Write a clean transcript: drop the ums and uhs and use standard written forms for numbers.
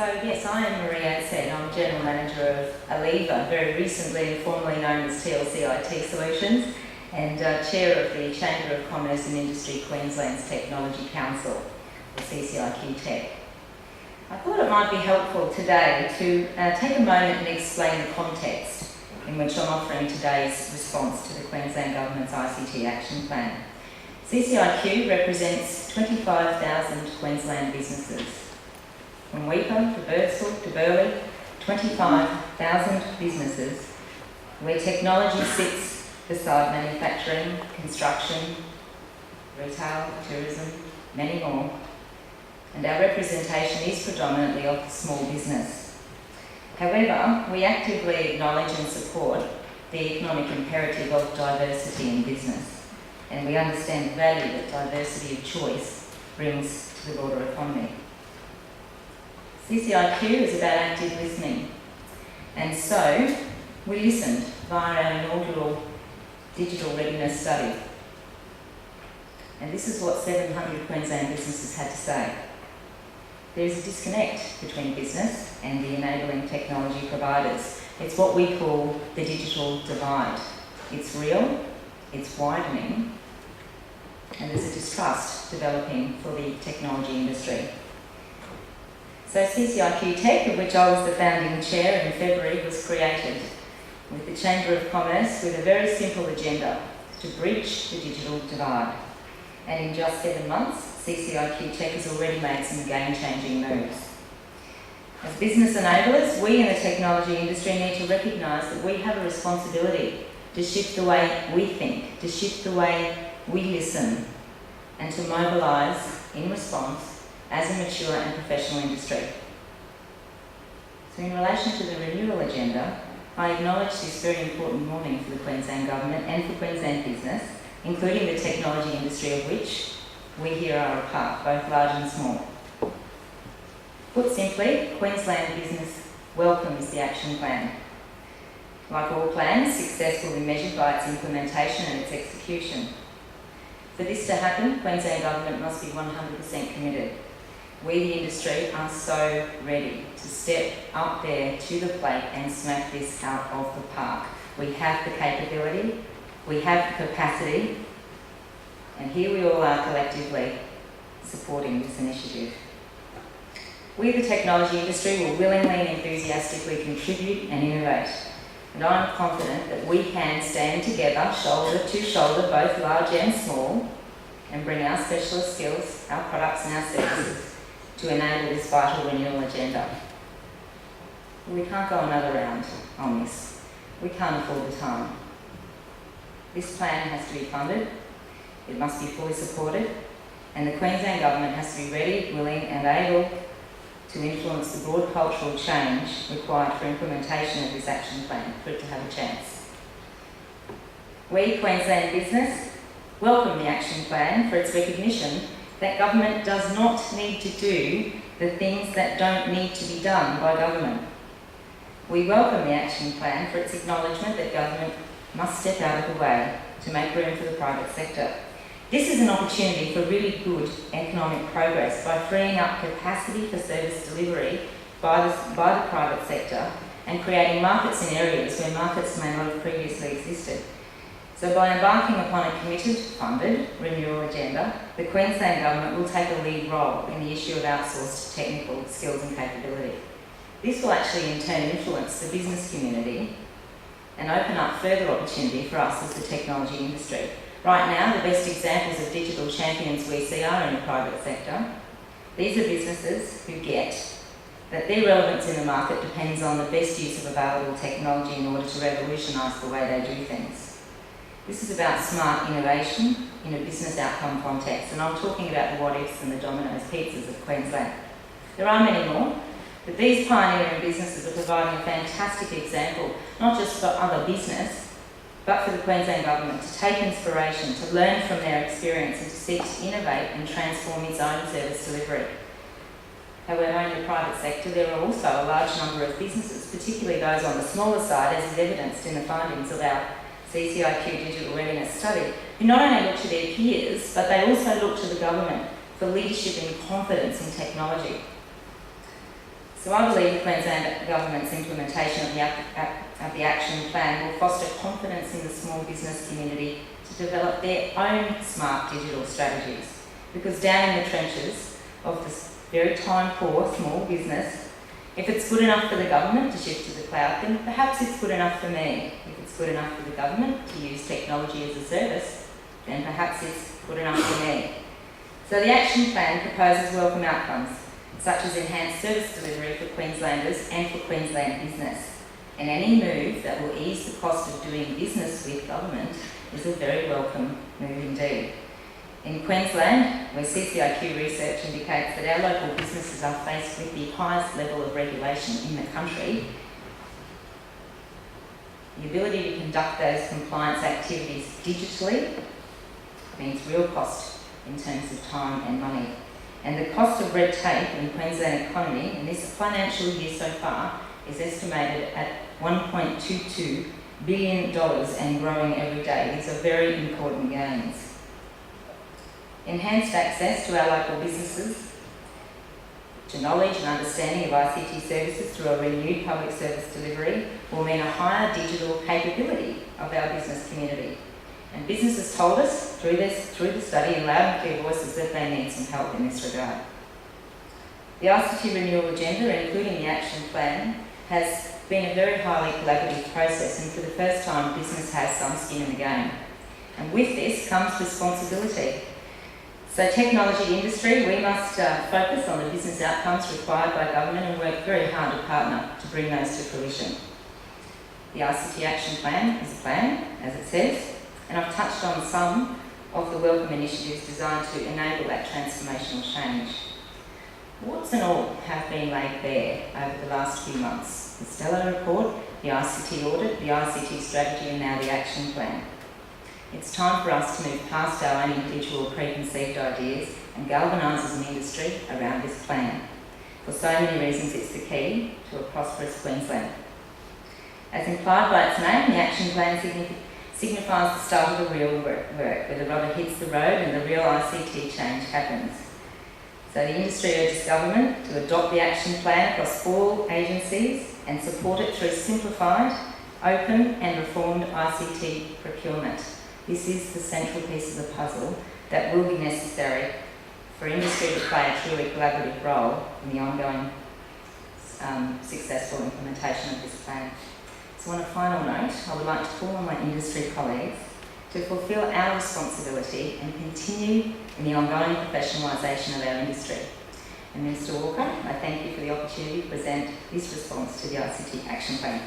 So yes, I am Marie Adshead. I'm General Manager of Aliva, very recently formerly known as TLC IT Solutions, and Chair of the Chamber of Commerce and Industry Queensland's Technology Council, or CCIQ Tech. I thought it might be helpful today to take a moment and explain the context in which I'm offering today's response to the Queensland Government's ICT Action Plan. CCIQ represents 25,000 Queensland businesses. From Weipa to Birdsville to Burleigh, 25,000 businesses where technology sits beside manufacturing, construction, retail, tourism, many more. And our representation is predominantly of the small business. However, we actively acknowledge and support the economic imperative of diversity in business, and we understand the value that diversity of choice brings to the broader economy. CCIQ is about active listening, and so we listened via our inaugural digital readiness study. And this is what 700 Queensland businesses had to say. There is a disconnect between business and the enabling technology providers. It's what we call the digital divide. It's real, it's widening, and there's a distrust developing for the technology industry. So CCIQ Tech, of which I was the founding chair in February, was created with the Chamber of Commerce with a very simple agenda: to bridge the digital divide. And in just 7 months, CCIQ Tech has already made some game-changing moves. As business enablers, we in the technology industry need to recognise that we have a responsibility to shift the way we think, to shift the way we listen, and to mobilise in response as a mature and professional industry. So in relation to the renewal agenda, I acknowledge this very important morning for the Queensland Government and for Queensland business, including the technology industry of which we here are a part, both large and small. Put simply, Queensland business welcomes the action plan. Like all plans, success will be measured by its implementation and its execution. For this to happen, Queensland Government must be 100% committed. We, the industry, are so ready to step up there to the plate and smack this out of the park. We have the capability, we have the capacity, and here we all are collectively supporting this initiative. We, the technology industry, will willingly and enthusiastically contribute and innovate. And I'm confident that we can stand together, shoulder to shoulder, both large and small, and bring our specialist skills, our products and our services to enable this vital renewal agenda. We can't go another round on this. We can't afford the time. This plan has to be funded, it must be fully supported, and the Queensland Government has to be ready, willing and able to influence the broad cultural change required for implementation of this action plan for it to have a chance. We, Queensland business, welcome the action plan for its recognition that government does not need to do the things that don't need to be done by government. We welcome the action plan for its acknowledgement that government must step out of the way to make room for the private sector. This is an opportunity for really good economic progress by freeing up capacity for service delivery by the private sector and creating markets in areas where markets may not have previously existed. So by embarking upon a committed, funded renewal agenda, the Queensland Government will take a lead role in the issue of outsourced technical skills and capability. This will actually in turn influence the business community and open up further opportunity for us as the technology industry. Right now, the best examples of digital champions we see are in the private sector. These are businesses who get that their relevance in the market depends on the best use of available technology in order to revolutionise the way they do things. This is about smart innovation in a business outcome context, and I'm talking about the what-ifs and the Domino's pizzas of Queensland. There are many more, but these pioneering businesses are providing a fantastic example, not just for other business, but for the Queensland Government to take inspiration, to learn from their experience and to seek to innovate and transform its own service delivery. However, in the private sector, there are also a large number of businesses, particularly those on the smaller side, as is evidenced in the findings of our CCIQ Digital Readiness Study, who not only look to their peers, but they also look to the government for leadership and confidence in technology. So I believe the Queensland Government's implementation of the action plan will foster confidence in the small business community to develop their own smart digital strategies. Because down in the trenches of this very time-poor small business, if it's good enough for the government to shift to the cloud, then perhaps it's good enough for me. If it's good enough for the government to use technology as a service, then perhaps it's good enough for me. So the action plan proposes welcome outcomes, such as enhanced service delivery for Queenslanders and for Queensland business. And any move that will ease the cost of doing business with government is a very welcome move indeed. In Queensland, where CCIQ research indicates that our local businesses are faced with the highest level of regulation in the country, the ability to conduct those compliance activities digitally means real cost in terms of time and money. And the cost of red tape in the Queensland economy in this financial year so far is estimated at $1.22 billion and growing every day. These are very important gains. Enhanced access to our local businesses to knowledge and understanding of ICT services through a renewed public service delivery will mean a higher digital capability of our business community. And businesses told us through the study in loud and clear voices that they need some help in this regard. The ICT renewal agenda, including the action plan, has been a very highly collaborative process, and for the first time business has some skin in the game. And with this comes responsibility. So technology industry, we must focus on the business outcomes required by government and work very hard to partner to bring those to fruition. The ICT action plan is a plan, as it says, and I've touched on some of the welcome initiatives designed to enable that transformational change. Warts and all have been laid bare over the last few months. The Stellar report, the ICT audit, the ICT strategy, and now the action plan. It's time for us to move past our own individual preconceived ideas and galvanise as an industry around this plan. For so many reasons, it's the key to a prosperous Queensland. As implied by its name, the action plan signifies the start of the real work, where the rubber hits the road and the real ICT change happens. So the industry urges government to adopt the action plan across all agencies and support it through simplified, open and reformed ICT procurement. This is the central piece of the puzzle that will be necessary for industry to play a truly collaborative role in the ongoing successful implementation of this plan. So on a final note, I would like to call on my industry colleagues to fulfil our responsibility and continue in the ongoing professionalisation of our industry. And Minister Walker, I thank you for the opportunity to present this response to the ICT Action Plan.